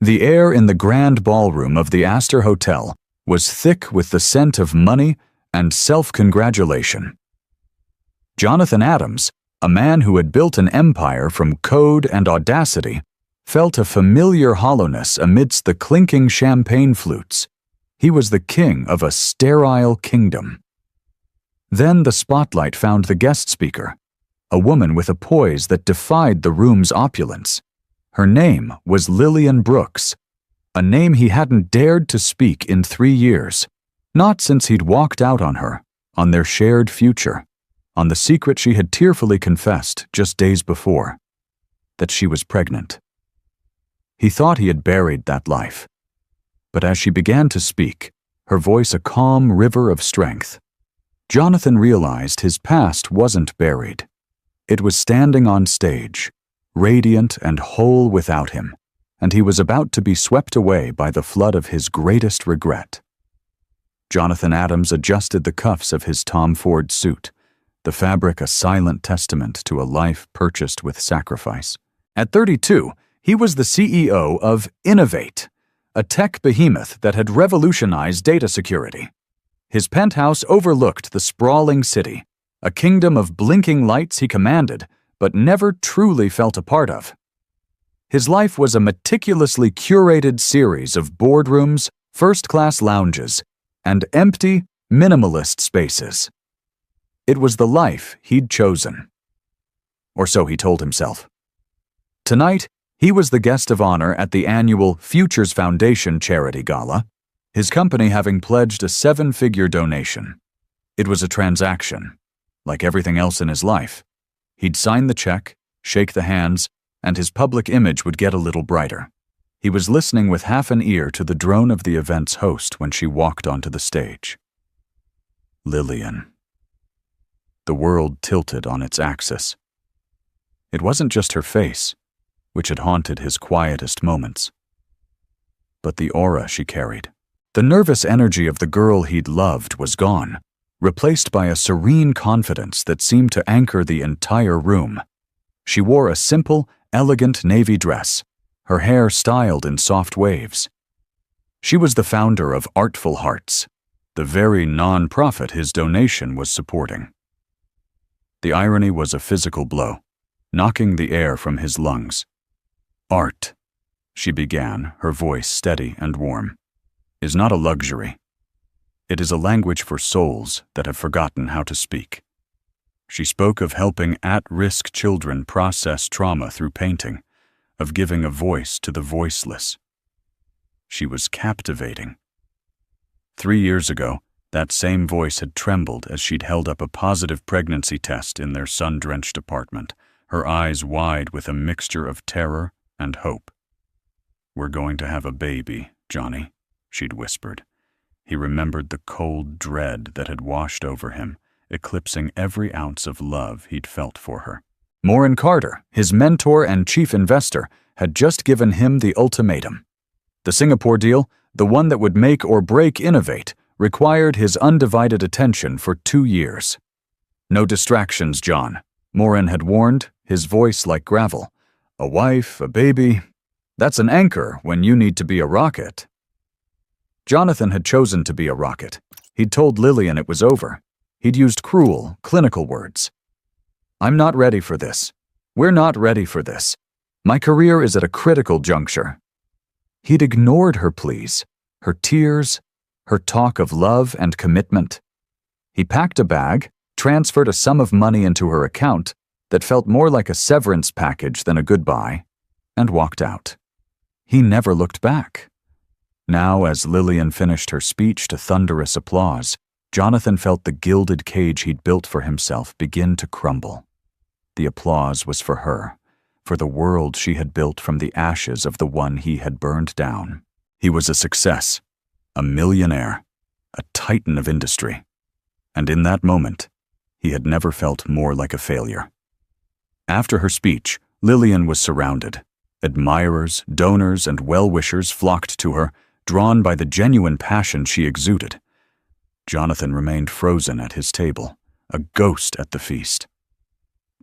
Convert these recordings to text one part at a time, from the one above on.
The air in the grand ballroom of the Astor Hotel was thick with the scent of money and self-congratulation. Jonathan Adams, a man who had built an empire from code and audacity, felt a familiar hollowness amidst the clinking champagne flutes. He was the king of a sterile kingdom. Then the spotlight found the guest speaker, a woman with a poise that defied the room's opulence. Her name was Lillian Brooks, a name he hadn't dared to speak in 3 years, not since he'd walked out on her, on their shared future, on the secret she had tearfully confessed just days before, that she was pregnant. He thought he had buried that life, but as she began to speak, her voice a calm river of strength, Jonathan realized his past wasn't buried. It was standing on stage, radiant and whole without him, and he was about to be swept away by the flood of his greatest regret. Jonathan Adams adjusted the cuffs of his Tom Ford suit, the fabric a silent testament to a life purchased with sacrifice. At 32, he was the CEO of Innovate, a tech behemoth that had revolutionized data security. His penthouse overlooked the sprawling city, a kingdom of blinking lights he commanded, but never truly felt a part of. His life was a meticulously curated series of boardrooms, first-class lounges, and empty, minimalist spaces. It was the life he'd chosen. Or so he told himself. Tonight, he was the guest of honor at the annual Futures Foundation charity gala, his company having pledged a 7-figure donation. It was a transaction. Like everything else in his life, he'd sign the check, shake the hands, and his public image would get a little brighter. He was listening with half an ear to the drone of the event's host when she walked onto the stage. Lillian. The world tilted on its axis. It wasn't just her face, which had haunted his quietest moments, but the aura she carried. The nervous energy of the girl he'd loved was gone, replaced by a serene confidence that seemed to anchor the entire room. She wore a simple, elegant navy dress, her hair styled in soft waves. She was the founder of Artful Hearts, the very non-profit his donation was supporting. The irony was a physical blow, knocking the air from his lungs. Art, she began, her voice steady and warm, is not a luxury. It is a language for souls that have forgotten how to speak. She spoke of helping at-risk children process trauma through painting, of giving a voice to the voiceless. She was captivating. 3 years ago, that same voice had trembled as she'd held up a positive pregnancy test in their sun-drenched apartment, her eyes wide with a mixture of terror and hope. "We're going to have a baby, Johnny," she'd whispered. He remembered the cold dread that had washed over him, eclipsing every ounce of love he'd felt for her. Morin Carter, his mentor and chief investor, had just given him the ultimatum. The Singapore deal, the one that would make or break Innovate, required his undivided attention for 2 years. "No distractions, John," Morin had warned, his voice like gravel. "A wife, a baby, that's an anchor when you need to be a rocket." Jonathan had chosen to be a rocket. He'd told Lillian it was over. He'd used cruel, clinical words. "I'm not ready for this. We're not ready for this. My career is at a critical juncture." He'd ignored her pleas, her tears, her talk of love and commitment. He packed a bag, transferred a sum of money into her account that felt more like a severance package than a goodbye, and walked out. He never looked back. Now, as Lillian finished her speech to thunderous applause, Jonathan felt the gilded cage he'd built for himself begin to crumble. The applause was for her, for the world she had built from the ashes of the one he had burned down. He was a success, a millionaire, a titan of industry. And in that moment, he had never felt more like a failure. After her speech, Lillian was surrounded. Admirers, donors, and well-wishers flocked to her, drawn by the genuine passion she exuded. Jonathan remained frozen at his table, a ghost at the feast.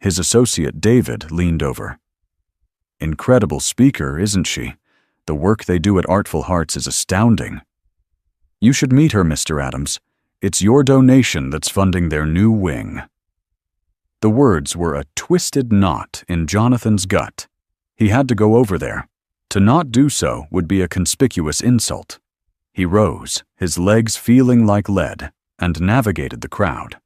His associate David leaned over. "Incredible speaker, isn't she? The work they do at Artful Hearts is astounding. You should meet her, Mr. Adams. It's your donation that's funding their new wing." The words were a twisted knot in Jonathan's gut. He had to go over there. To not do so would be a conspicuous insult. He rose, his legs feeling like lead, and navigated the crowd.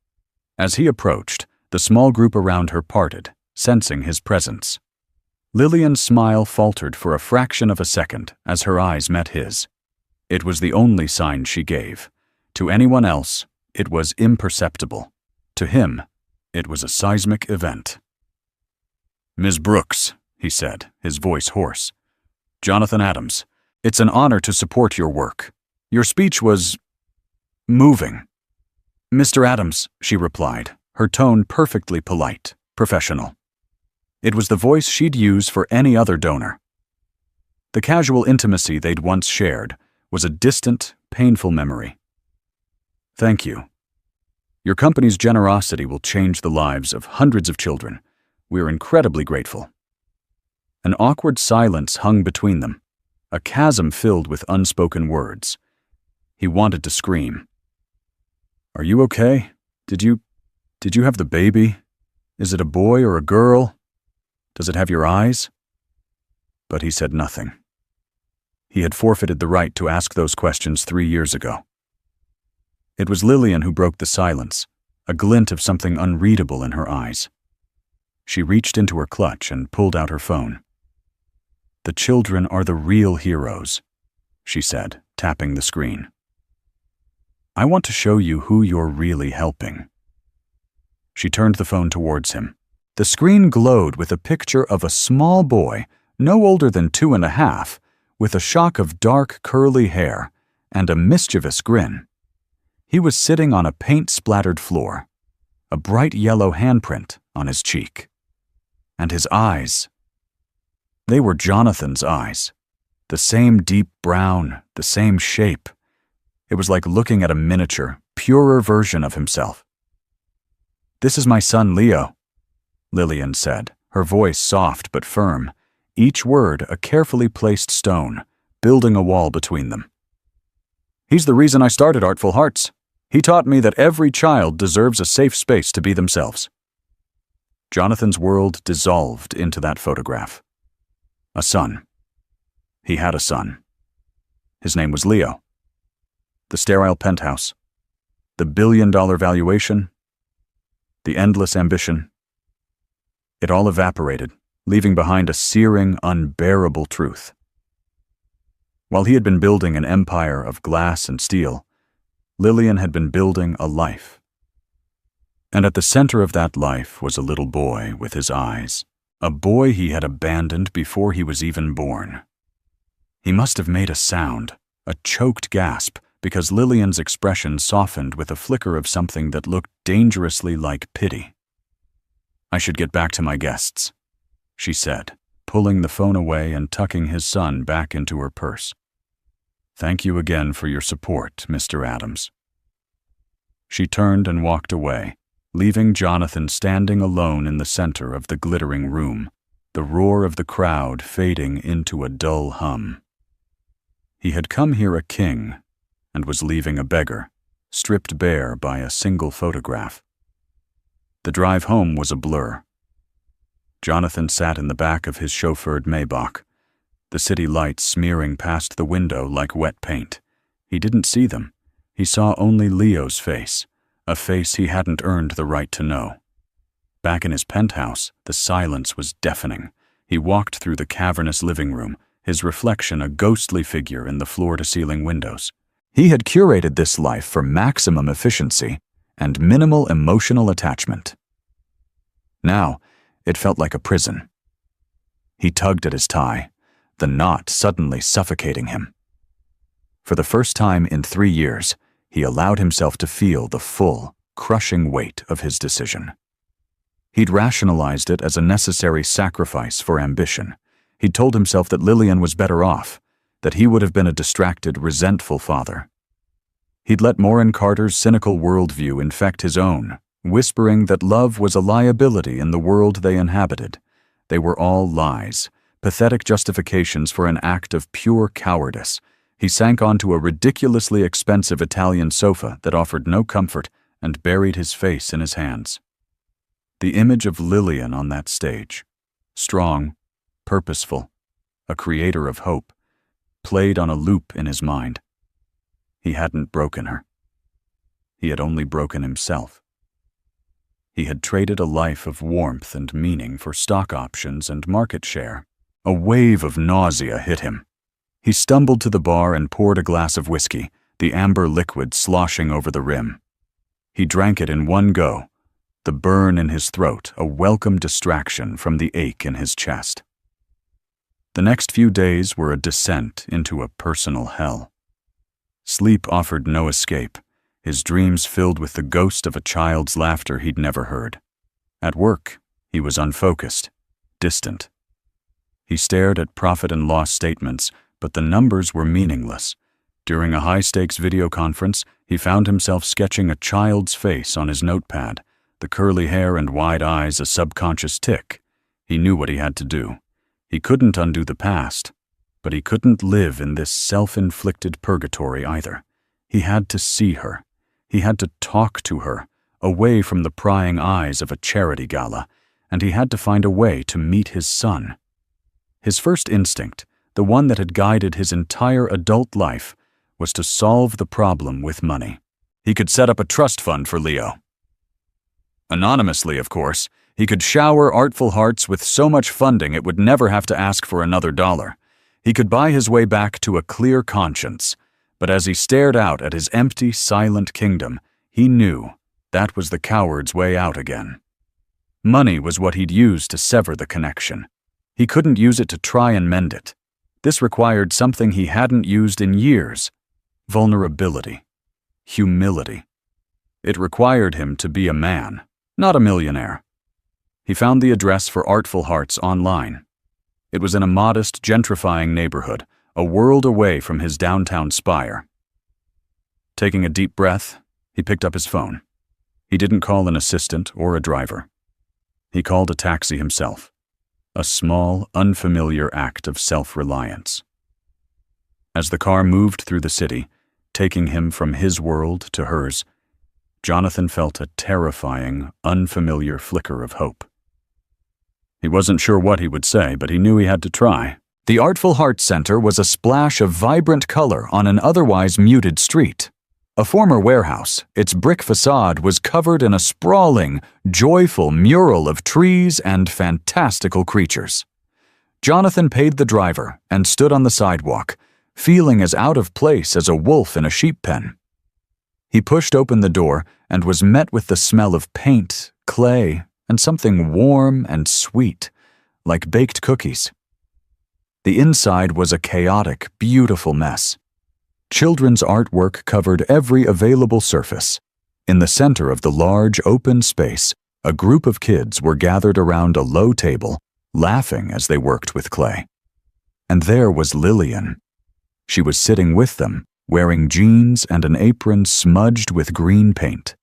As he approached, the small group around her parted, sensing his presence. Lillian's smile faltered for a fraction of a second as her eyes met his. It was the only sign she gave. To anyone else, it was imperceptible. To him, it was a seismic event. "Ms. Brooks," he said, his voice hoarse. "Jonathan Adams, it's an honor to support your work. Your speech was moving." "Mr. Adams," she replied, her tone perfectly polite, professional. It was the voice she'd use for any other donor. The casual intimacy they'd once shared was a distant, painful memory. "Thank you. Your company's generosity will change the lives of hundreds of children. We're incredibly grateful." An awkward silence hung between them, a chasm filled with unspoken words. He wanted to scream. "Are you okay? Did you have the baby? Is it a boy or a girl? Does it have your eyes?" But he said nothing. He had forfeited the right to ask those questions 3 years ago. It was Lillian who broke the silence, a glint of something unreadable in her eyes. She reached into her clutch and pulled out her phone. "The children are the real heroes," she said, tapping the screen. "I want to show you who you're really helping." She turned the phone towards him. The screen glowed with a picture of a small boy, no older than 2.5, with a shock of dark, curly hair and a mischievous grin. He was sitting on a paint-splattered floor, a bright yellow handprint on his cheek. And his eyes. They were Jonathan's eyes. The same deep brown, the same shape. It was like looking at a miniature, purer version of himself. "This is my son, Leo," Lillian said, her voice soft but firm, each word a carefully placed stone, building a wall between them. "He's the reason I started Artful Hearts. He taught me that every child deserves a safe space to be themselves." Jonathan's world dissolved into that photograph. A son. He had a son. His name was Leo. The sterile penthouse. The billion-dollar valuation. The endless ambition. It all evaporated, leaving behind a searing, unbearable truth. While he had been building an empire of glass and steel, Lillian had been building a life. And at the center of that life was a little boy with his eyes, a boy he had abandoned before he was even born. He must have made a sound, a choked gasp, because Lillian's expression softened with a flicker of something that looked dangerously like pity. "I should get back to my guests," she said, pulling the phone away and tucking his son back into her purse. "Thank you again for your support, Mr. Adams." She turned and walked away, leaving Jonathan standing alone in the center of the glittering room, the roar of the crowd fading into a dull hum. He had come here a king and was leaving a beggar, stripped bare by a single photograph. The drive home was a blur. Jonathan sat in the back of his chauffeured Maybach, the city lights smearing past the window like wet paint. He didn't see them. He saw only Leo's face, a face he hadn't earned the right to know. Back in his penthouse, the silence was deafening. He walked through the cavernous living room, his reflection a ghostly figure in the floor-to-ceiling windows. He had curated this life for maximum efficiency and minimal emotional attachment. Now, it felt like a prison. He tugged at his tie, the knot suddenly suffocating him. For the first time in 3 years, he allowed himself to feel the full, crushing weight of his decision. He'd rationalized it as a necessary sacrifice for ambition. He'd told himself that Lillian was better off, that he would have been a distracted, resentful father. He'd let Maureen Carter's cynical worldview infect his own, whispering that love was a liability in the world they inhabited. They were all lies, pathetic justifications for an act of pure cowardice. He sank onto a ridiculously expensive Italian sofa that offered no comfort and buried his face in his hands. The image of Lillian on that stage, strong, purposeful, a creator of hope, played on a loop in his mind. He hadn't broken her. He had only broken himself. He had traded a life of warmth and meaning for stock options and market share. A wave of nausea hit him. He stumbled to the bar and poured a glass of whiskey, the amber liquid sloshing over the rim. He drank it in one go, the burn in his throat a welcome distraction from the ache in his chest. The next few days were a descent into a personal hell. Sleep offered no escape, his dreams filled with the ghost of a child's laughter he'd never heard. At work, he was unfocused, distant. He stared at profit and loss statements, but the numbers were meaningless. During a high-stakes video conference, he found himself sketching a child's face on his notepad, the curly hair and wide eyes a subconscious tic. He knew what he had to do. He couldn't undo the past, but he couldn't live in this self-inflicted purgatory either. He had to see her. He had to talk to her, away from the prying eyes of a charity gala, and he had to find a way to meet his son. His first instinct, the one that had guided his entire adult life, was to solve the problem with money. He could set up a trust fund for Leo. Anonymously, of course, he could shower artful hearts with so much funding it would never have to ask for another dollar. He could buy his way back to a clear conscience, but as he stared out at his empty, silent kingdom, he knew that was the coward's way out again. Money was what he'd used to sever the connection. He couldn't use it to try and mend it. This required something he hadn't used in years: vulnerability, humility. It required him to be a man, not a millionaire. He found the address for Artful Hearts online. It was in a modest, gentrifying neighborhood, a world away from his downtown spire. Taking a deep breath, he picked up his phone. He didn't call an assistant or a driver. He called a taxi himself. A small, unfamiliar act of self-reliance. As the car moved through the city, taking him from his world to hers, Jonathan felt a terrifying, unfamiliar flicker of hope. He wasn't sure what he would say, but he knew he had to try. The Artful Hearts Center was a splash of vibrant color on an otherwise muted street. A former warehouse, its brick facade was covered in a sprawling, joyful mural of trees and fantastical creatures. Jonathan paid the driver and stood on the sidewalk, feeling as out of place as a wolf in a sheep pen. He pushed open the door and was met with the smell of paint, clay, and something warm and sweet, like baked cookies. The inside was a chaotic, beautiful mess. Children's artwork covered every available surface. In the center of the large, open space, a group of kids were gathered around a low table, laughing as they worked with clay. And there was Lillian. She was sitting with them, wearing jeans and an apron smudged with green paint.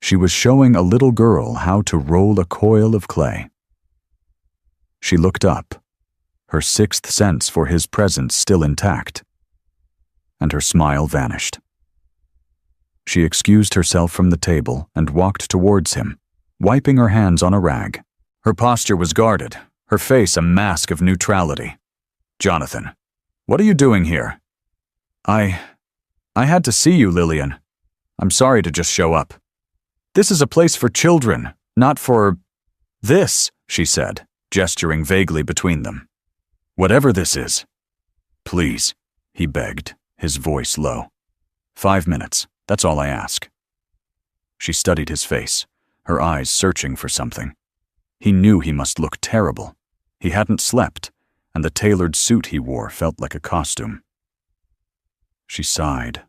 She was showing a little girl how to roll a coil of clay. She looked up, her sixth sense for his presence still intact, and her smile vanished. She excused herself from the table and walked towards him, wiping her hands on a rag. Her posture was guarded, her face a mask of neutrality. "Jonathan, what are you doing here?" I had to see you, Lillian. I'm sorry to just show up. This is a place for children, not for this," she said, gesturing vaguely between them. "Whatever this is, please," he begged, his voice low. 5 minutes, that's all I ask." She studied his face, her eyes searching for something. He knew he must look terrible. He hadn't slept, and the tailored suit he wore felt like a costume. She sighed,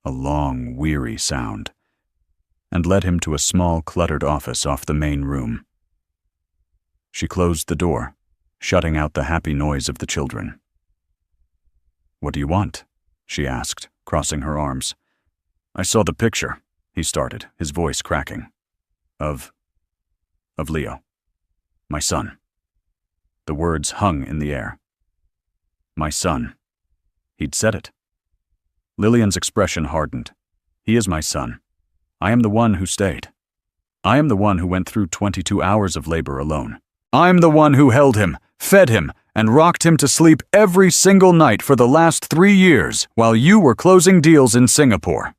a long, weary sound, and led him to a small, cluttered office off the main room. She closed the door, shutting out the happy noise of the children. "What do you want?" she asked, crossing her arms. "I saw the picture," he started, his voice cracking. Of Leo. My son." The words hung in the air. My son. He'd said it. Lillian's expression hardened. He is my son. I am the one who stayed. I am the one who went through 22 hours of labor alone. I'm the one who held him, fed him, and rocked him to sleep every single night for the last 3 years while you were closing deals in Singapore.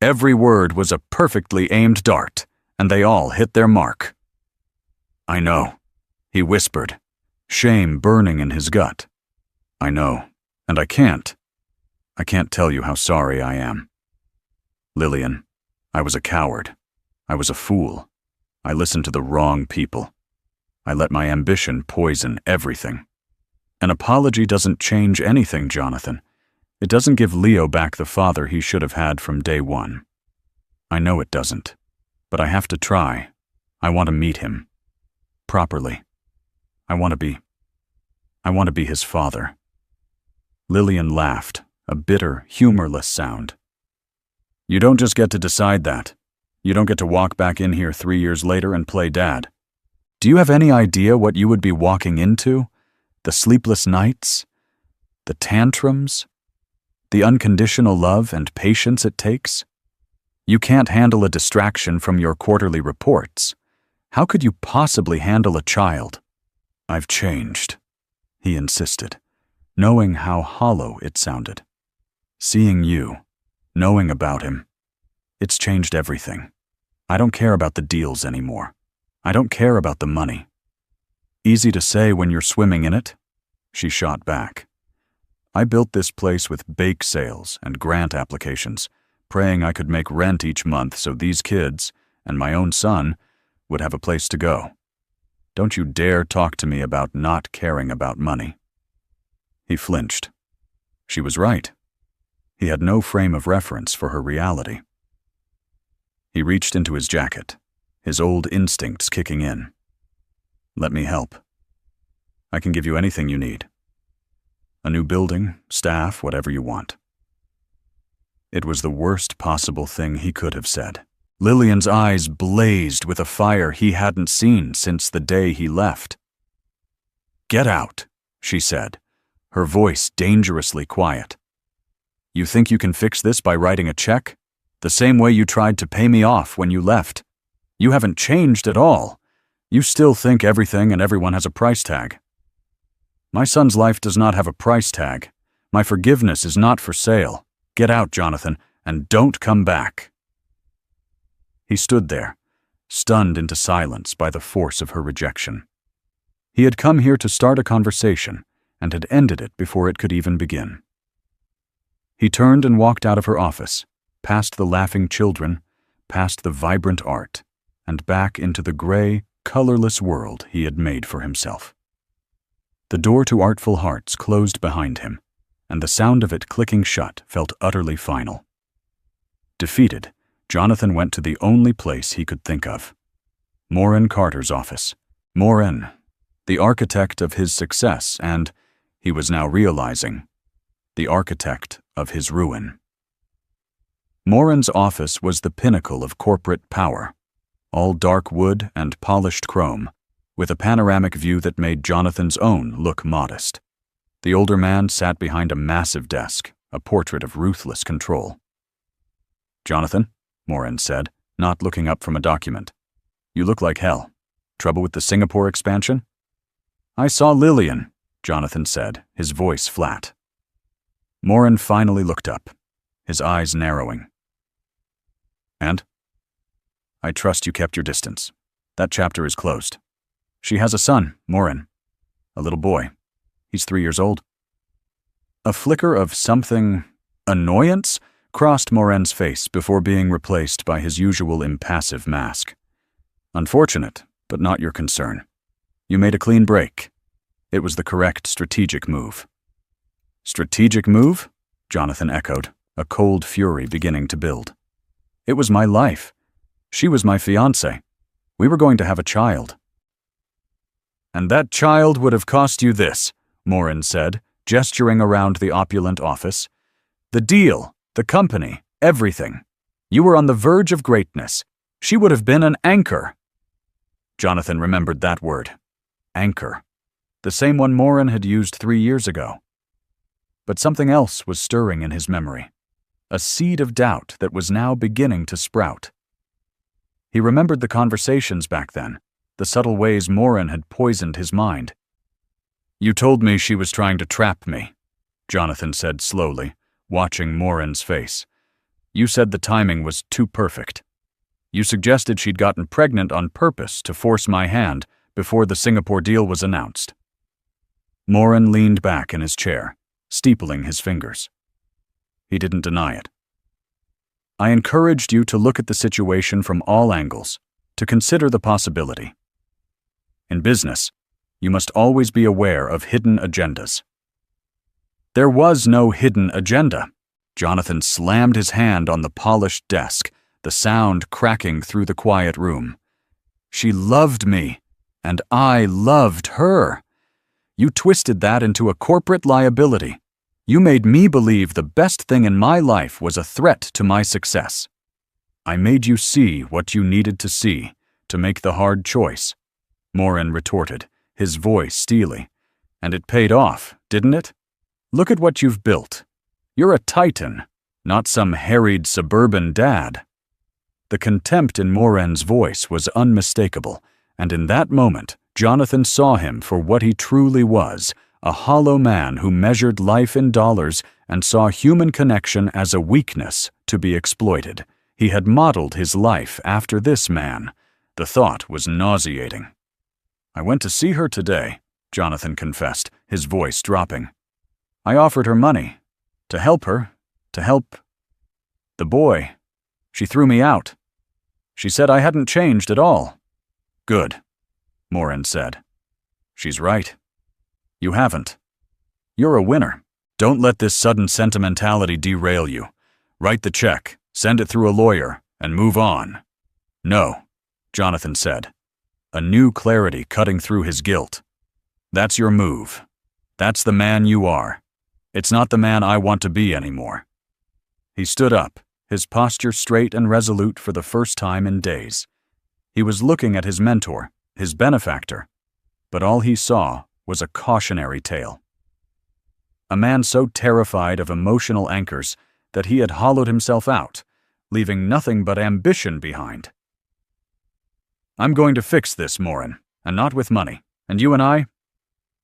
Every word was a perfectly aimed dart, and they all hit their mark. I know, he whispered, shame burning in his gut. I know, and I can't tell you how sorry I am. Lillian, I was a coward. I was a fool. I listened to the wrong people. I let my ambition poison everything. An apology doesn't change anything, Jonathan. It doesn't give Leo back the father he should have had from day one. I know it doesn't, but I have to try. I want to meet him. Properly. I want to be his father. Lillian laughed, a bitter, humorless sound. You don't just get to decide that. You don't get to walk back in here 3 years later and play dad. Do you have any idea what you would be walking into? The sleepless nights? The tantrums? The unconditional love and patience it takes? You can't handle a distraction from your quarterly reports. How could you possibly handle a child? I've changed, he insisted, knowing how hollow it sounded. Seeing you, knowing about him, it's changed everything. I don't care about the deals anymore. I don't care about the money. Easy to say when you're swimming in it, she shot back. I built this place with bake sales and grant applications, praying I could make rent each month so these kids, and my own son, would have a place to go. Don't you dare talk to me about not caring about money. He flinched. She was right. He had no frame of reference for her reality. He reached into his jacket, his old instincts kicking in. Let me help. I can give you anything you need. A new building, staff, whatever you want. It was the worst possible thing he could have said. Lillian's eyes blazed with a fire he hadn't seen since the day he left. Get out, she said, her voice dangerously quiet. You think you can fix this by writing a check? The same way you tried to pay me off when you left. You haven't changed at all. You still think everything and everyone has a price tag. My son's life does not have a price tag. My forgiveness is not for sale. Get out, Jonathan, and don't come back. He stood there, stunned into silence by the force of her rejection. He had come here to start a conversation and had ended it before it could even begin. He turned and walked out of her office, past the laughing children, past the vibrant art, and back into the gray, colorless world he had made for himself. The door to Artful Hearts closed behind him, and the sound of it clicking shut felt utterly final. Defeated, Jonathan went to the only place he could think of. Morin Carter's office. Morin, the architect of his success and, he was now realizing, the architect of his ruin. Morin's office was the pinnacle of corporate power, all dark wood and polished chrome, with a panoramic view that made Jonathan's own look modest. The older man sat behind a massive desk, a portrait of ruthless control. Jonathan, Morin said, not looking up from a document. You look like hell. Trouble with the Singapore expansion? I saw Lillian, Jonathan said, his voice flat. Morin finally looked up, his eyes narrowing. And? I trust you kept your distance. That chapter is closed. She has a son, Morin. A little boy. He's 3 years old. A flicker of something annoyance crossed Morin's face before being replaced by his usual impassive mask. Unfortunate, but not your concern. You made a clean break. It was the correct strategic move. Strategic move? Jonathan echoed, a cold fury beginning to build. It was my life. She was my fiancée. We were going to have a child. And that child would have cost you this, Morin said, gesturing around the opulent office. The deal, the company, everything. You were on the verge of greatness. She would have been an anchor. Jonathan remembered that word. Anchor. the same one Morin had used 3 years ago. But something else was stirring in his memory, a seed of doubt that was now beginning to sprout. He remembered the conversations back then, the subtle ways Morin had poisoned his mind. "You told me she was trying to trap me," Jonathan said slowly, watching Morin's face. "You said the timing was too perfect. You suggested she'd gotten pregnant on purpose to force my hand before the Singapore deal was announced." Morin leaned back in his chair, steepling his fingers. He didn't deny it. "I encouraged you to look at the situation from all angles, to consider the possibility. In business, you must always be aware of hidden agendas." There was no hidden agenda. Jonathan slammed his hand on the polished desk, the sound cracking through the quiet room. "She loved me, and I loved her. You twisted that into a corporate liability. You made me believe the best thing in my life was a threat to my success. I made you see what you needed to see to make the hard choice," Morin retorted, his voice steely. "And it paid off, didn't it? Look at what you've built. You're a titan, not some harried suburban dad." The contempt in Morin's voice was unmistakable, and in that moment, Jonathan saw him for what he truly was, a hollow man who measured life in dollars and saw human connection as a weakness to be exploited. He had modeled his life after this man. The thought was nauseating. "I went to see her today," Jonathan confessed, his voice dropping. "I offered her money. To help her. To help the boy. She threw me out. She said I hadn't changed at all." "Good," Morin said. "She's right. You haven't. You're a winner. Don't let this sudden sentimentality derail you. Write the check, send it through a lawyer, and move on." "No," Jonathan said, a new clarity cutting through his guilt. "That's your move. That's the man you are. It's not the man I want to be anymore." He stood up, his posture straight and resolute for the first time in days. He was looking at his mentor, his benefactor, but all he saw was a cautionary tale. A man so terrified of emotional anchors that he had hollowed himself out, leaving nothing but ambition behind. "I'm going to fix this, Morin, and not with money. And you and I,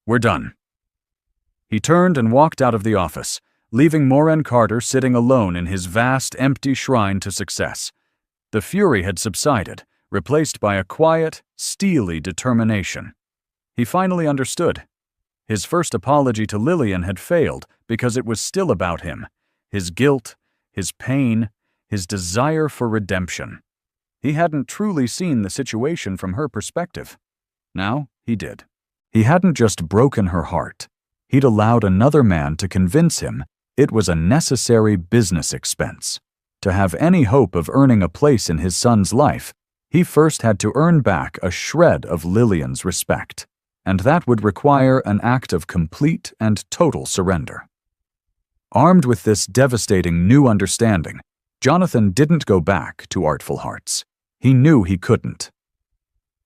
we're done." He turned and walked out of the office, leaving Morin Carter sitting alone in his vast, empty shrine to success. The fury had subsided, replaced by a quiet, steely determination. He finally understood. His first apology to Lillian had failed because it was still about him, his guilt, his pain, his desire for redemption. He hadn't truly seen the situation from her perspective. Now he did. He hadn't just broken her heart. He'd allowed another man to convince him it was a necessary business expense. To have any hope of earning a place in his son's life, he first had to earn back a shred of Lillian's respect, and that would require an act of complete and total surrender. Armed with this devastating new understanding, Jonathan didn't go back to Artful Hearts. He knew he couldn't.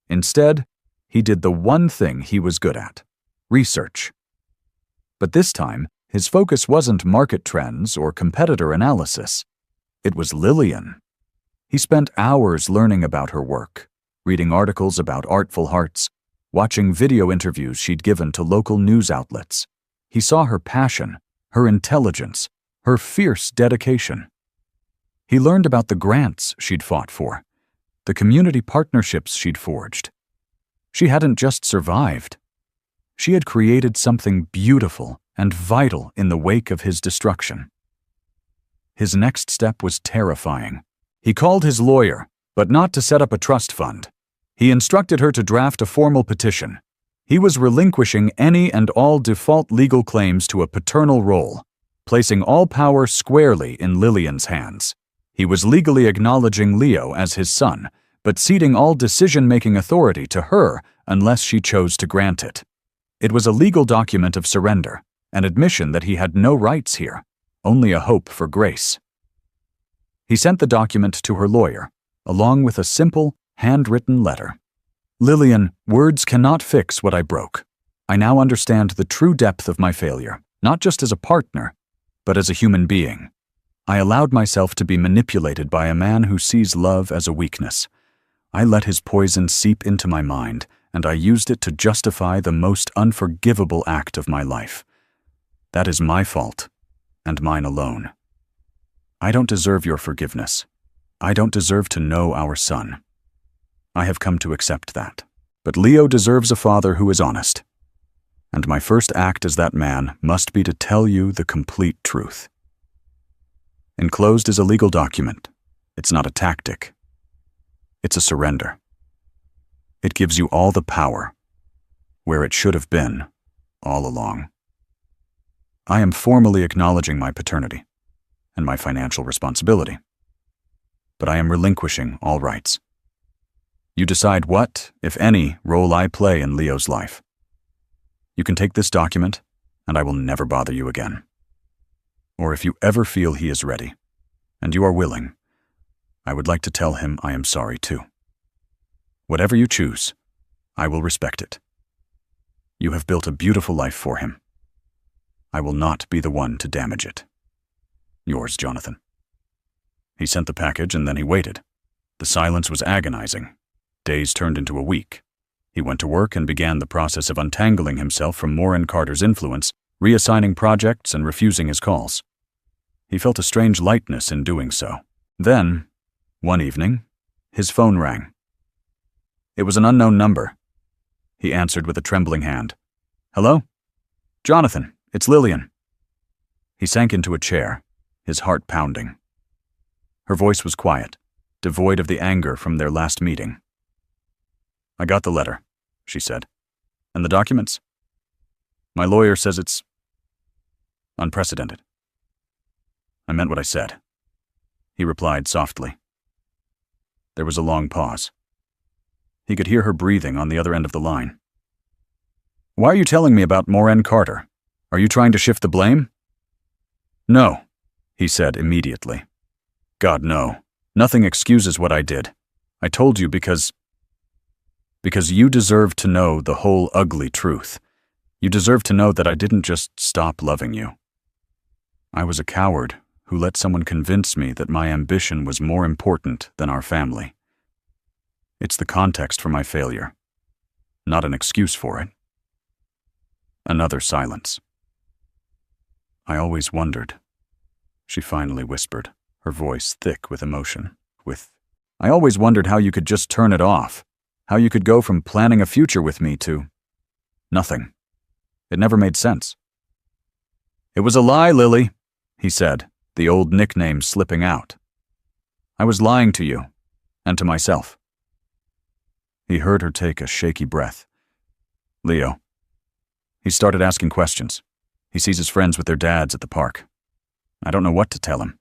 Instead, he did the one thing he was good at: research. But this time, his focus wasn't market trends or competitor analysis. It was Lillian. He spent hours learning about her work, reading articles about Artful Hearts, watching video interviews she'd given to local news outlets. He saw her passion, her intelligence, her fierce dedication. He learned about the grants she'd fought for, the community partnerships she'd forged. She hadn't just survived. She had created something beautiful and vital in the wake of his destruction. His next step was terrifying. He called his lawyer, but not to set up a trust fund. He instructed her to draft a formal petition. He was relinquishing any and all default legal claims to a paternal role, placing all power squarely in Lillian's hands. He was legally acknowledging Leo as his son, but ceding all decision-making authority to her unless she chose to grant it. It was a legal document of surrender, an admission that he had no rights here, only a hope for grace. He sent the document to her lawyer, along with a simple, handwritten letter. "Lillian, words cannot fix what I broke. I now understand the true depth of my failure, not just as a partner, but as a human being. I allowed myself to be manipulated by a man who sees love as a weakness. I let his poison seep into my mind, and I used it to justify the most unforgivable act of my life. That is my fault, and mine alone. I don't deserve your forgiveness. I don't deserve to know our son. I have come to accept that. But Leo deserves a father who is honest. And my first act as that man must be to tell you the complete truth. Enclosed is a legal document. It's not a tactic. It's a surrender. It gives you all the power, where it should have been all along. I am formally acknowledging my paternity and my financial responsibility, but I am relinquishing all rights. You decide what, if any, role I play in Leo's life. You can take this document, and I will never bother you again. Or if you ever feel he is ready, and you are willing, I would like to tell him I am sorry too. Whatever you choose, I will respect it. You have built a beautiful life for him. I will not be the one to damage it. Yours, Jonathan. He sent the package and then he waited. The silence was agonizing. Days turned into a week. He went to work and began the process of untangling himself from Moore & Carter's influence, reassigning projects and refusing his calls. He felt a strange lightness in doing so. Then, one evening, his phone rang. It was an unknown number. He answered with a trembling hand. Hello? Jonathan, it's Lillian. He sank into a chair, his heart pounding. Her voice was quiet, devoid of the anger from their last meeting. I got the letter, she said. And the documents? My lawyer says it's unprecedented. I meant what I said. He replied softly. There was a long pause. He could hear her breathing on the other end of the line. Why are you telling me about Moore & Carter? Are you trying to shift the blame? No, he said immediately. God, no. Nothing excuses what I did. I told you because you deserve to know the whole ugly truth. You deserve to know that I didn't just stop loving you. I was a coward who let someone convince me that my ambition was more important than our family. It's the context for my failure, not an excuse for it. Another silence. I always wondered, she finally whispered, her voice thick with emotion. I always wondered how you could just turn it off, how you could go from planning a future with me to nothing. It never made sense. It was a lie, Lily, he said, the old nickname slipping out. I was lying to you, and to myself. He heard her take a shaky breath. Leo. He started asking questions. He sees his friends with their dads at the park. I don't know what to tell him.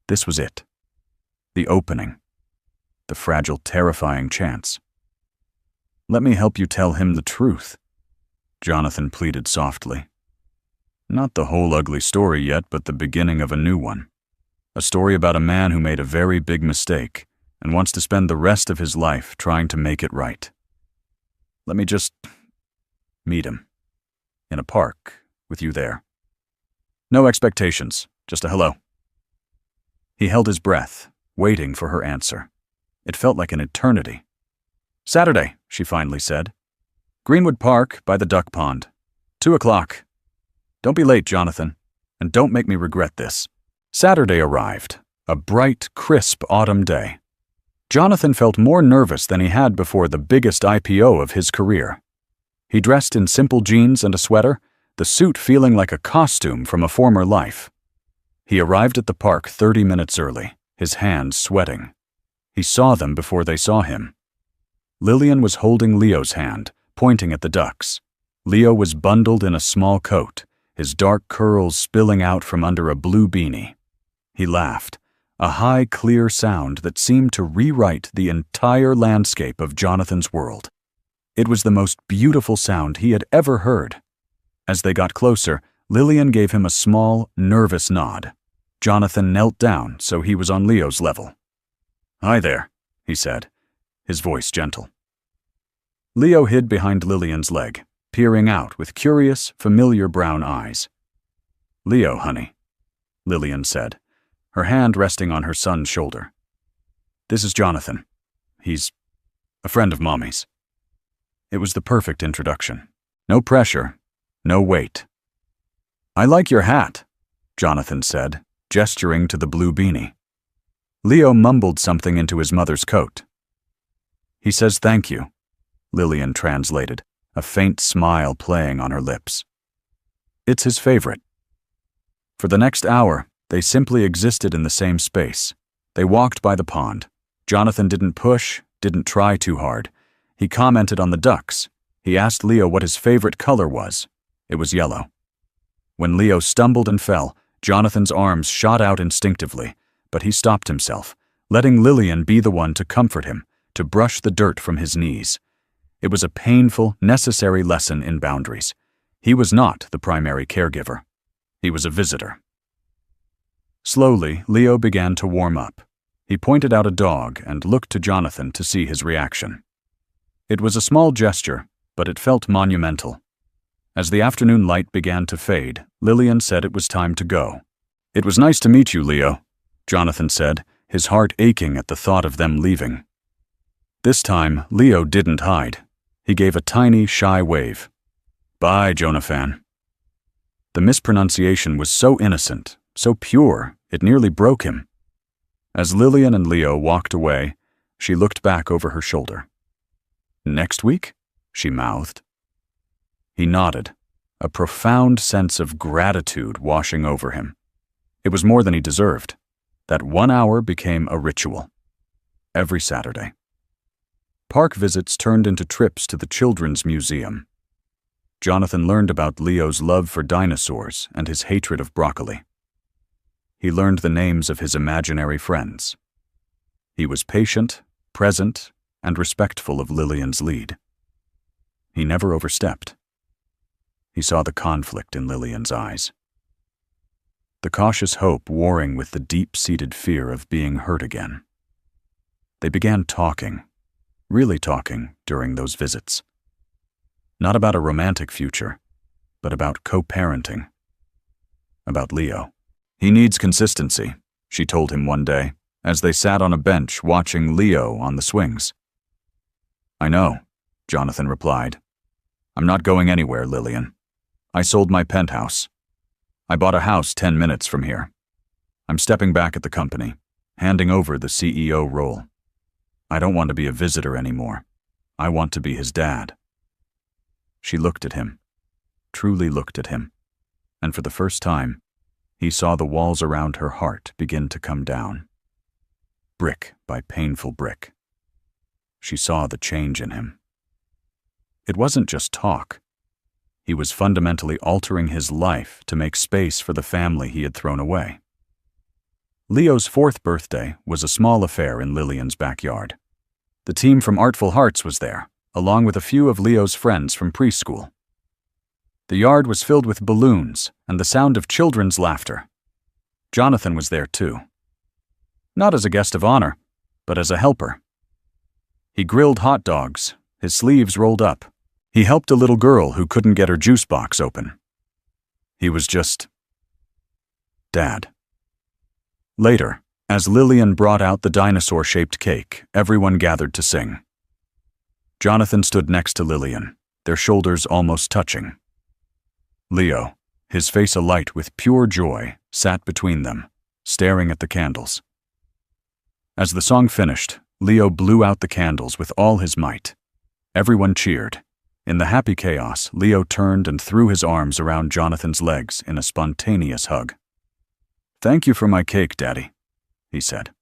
This was it. The opening. The fragile, terrifying chance. Let me help you tell him the truth, Jonathan pleaded softly. Not the whole ugly story yet, but the beginning of a new one. A story about a man who made a very big mistake and wants to spend the rest of his life trying to make it right. Let me just meet him. In a park, with you there. No expectations, just a hello. He held his breath, waiting for her answer. It felt like an eternity. Saturday, she finally said. Greenwood Park by the duck pond. 2 o'clock. Don't be late, Jonathan, and don't make me regret this. Saturday arrived, a bright, crisp autumn day. Jonathan felt more nervous than he had before the biggest IPO of his career. He dressed in simple jeans and a sweater, the suit feeling like a costume from a former life. He arrived at the park 30 minutes early, his hands sweating. He saw them before they saw him. Lillian was holding Leo's hand, pointing at the ducks. Leo was bundled in a small coat, his dark curls spilling out from under a blue beanie. He laughed, a high, clear sound that seemed to rewrite the entire landscape of Jonathan's world. It was the most beautiful sound he had ever heard. As they got closer, Lillian gave him a small, nervous nod. Jonathan knelt down so he was on Leo's level. Hi there, he said, his voice gentle. Leo hid behind Lillian's leg, peering out with curious, familiar brown eyes. "Leo, honey," Lillian said, her hand resting on her son's shoulder. "This is Jonathan. He's a friend of Mommy's." It was the perfect introduction. No pressure, no weight. "I like your hat," Jonathan said, gesturing to the blue beanie. Leo mumbled something into his mother's coat. "He says thank you," Lillian translated, a faint smile playing on her lips. "It's his favorite." For the next hour, they simply existed in the same space. They walked by the pond. Jonathan didn't push, didn't try too hard. He commented on the ducks. He asked Leo what his favorite color was. It was yellow. When Leo stumbled and fell, Jonathan's arms shot out instinctively, but he stopped himself, letting Lillian be the one to comfort him, to brush the dirt from his knees. It was a painful, necessary lesson in boundaries. He was not the primary caregiver. He was a visitor. Slowly, Leo began to warm up. He pointed out a dog and looked to Jonathan to see his reaction. It was a small gesture, but it felt monumental. As the afternoon light began to fade, Lillian said it was time to go. "It was nice to meet you, Leo," Jonathan said, his heart aching at the thought of them leaving. This time, Leo didn't hide. He gave a tiny, shy wave. "Bye, Jonathan." The mispronunciation was so innocent, so pure, it nearly broke him. As Lillian and Leo walked away, she looked back over her shoulder. "Next week?" she mouthed. He nodded, a profound sense of gratitude washing over him. It was more than he deserved. That 1 hour became a ritual. Every Saturday. Park visits turned into trips to the Children's Museum. Jonathan learned about Leo's love for dinosaurs and his hatred of broccoli. He learned the names of his imaginary friends. He was patient, present, and respectful of Lillian's lead. He never overstepped. He saw the conflict in Lillian's eyes. The cautious hope warring with the deep-seated fear of being hurt again. They began talking, really talking, during those visits. Not about a romantic future, but about co-parenting. About Leo. "He needs consistency," she told him one day, as they sat on a bench watching Leo on the swings. "I know," Jonathan replied. "I'm not going anywhere, Lillian. I sold my penthouse. I bought a house 10 minutes from here. I'm stepping back at the company, handing over the CEO role. I don't want to be a visitor anymore. I want to be his dad." She looked at him, truly looked at him, and for the first time, he saw the walls around her heart begin to come down. Brick by painful brick. She saw the change in him. It wasn't just talk. He was fundamentally altering his life to make space for the family he had thrown away. Leo's 4th birthday was a small affair in Lillian's backyard. The team from Artful Hearts was there, along with a few of Leo's friends from preschool. The yard was filled with balloons and the sound of children's laughter. Jonathan was there too. Not as a guest of honor, but as a helper. He grilled hot dogs, his sleeves rolled up. He helped a little girl who couldn't get her juice box open. He was just Dad. Later, as Lillian brought out the dinosaur-shaped cake, everyone gathered to sing. Jonathan stood next to Lillian, their shoulders almost touching. Leo, his face alight with pure joy, sat between them, staring at the candles. As the song finished, Leo blew out the candles with all his might. Everyone cheered. In the happy chaos, Leo turned and threw his arms around Jonathan's legs in a spontaneous hug. "Thank you for my cake, Daddy," he said.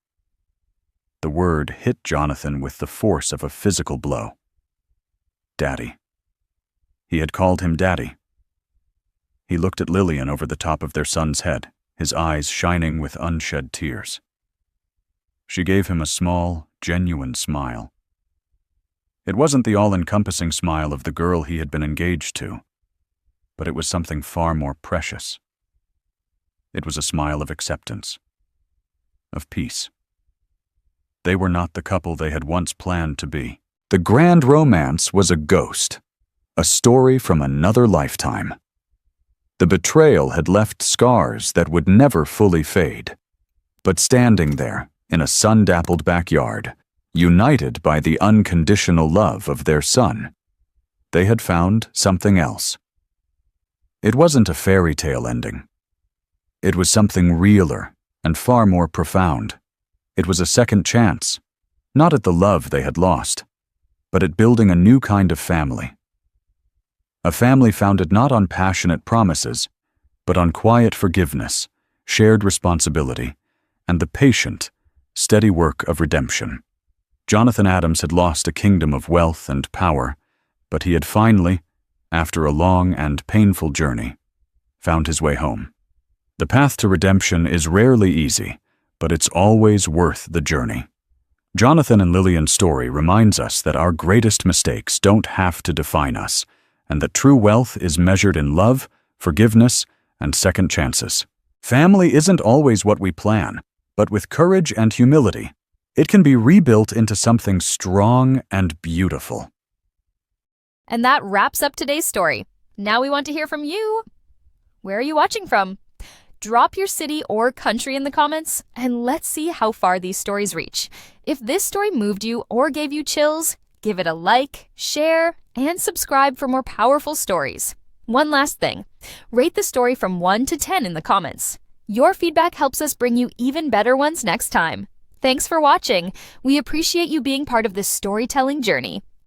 The word hit Jonathan with the force of a physical blow. Daddy. He had called him Daddy. He looked at Lillian over the top of their son's head, his eyes shining with unshed tears. She gave him a small, genuine smile. It wasn't the all-encompassing smile of the girl he had been engaged to, but it was something far more precious. It was a smile of acceptance, of peace. They were not the couple they had once planned to be. The grand romance was a ghost, a story from another lifetime. The betrayal had left scars that would never fully fade. But standing there, in a sun-dappled backyard, united by the unconditional love of their son, they had found something else. It wasn't a fairy tale ending. It was something realer and far more profound. It was a second chance, not at the love they had lost, but at building a new kind of family. A family founded not on passionate promises, but on quiet forgiveness, shared responsibility, and the patient, steady work of redemption. Jonathan Adams had lost a kingdom of wealth and power, but he had finally, after a long and painful journey, found his way home. The path to redemption is rarely easy, but it's always worth the journey. Jonathan and Lillian's story reminds us that our greatest mistakes don't have to define us, and that true wealth is measured in love, forgiveness, and second chances. Family isn't always what we plan, but with courage and humility, it can be rebuilt into something strong and beautiful. And that wraps up today's story. Now we want to hear from you. Where are you watching from? Drop your city or country in the comments, and let's see how far these stories reach. If this story moved you or gave you chills, give it a like, share, and subscribe for more powerful stories. One last thing, rate the story from 1 to 10 in the comments. Your feedback helps us bring you even better ones next time. Thanks for watching. We appreciate you being part of this storytelling journey.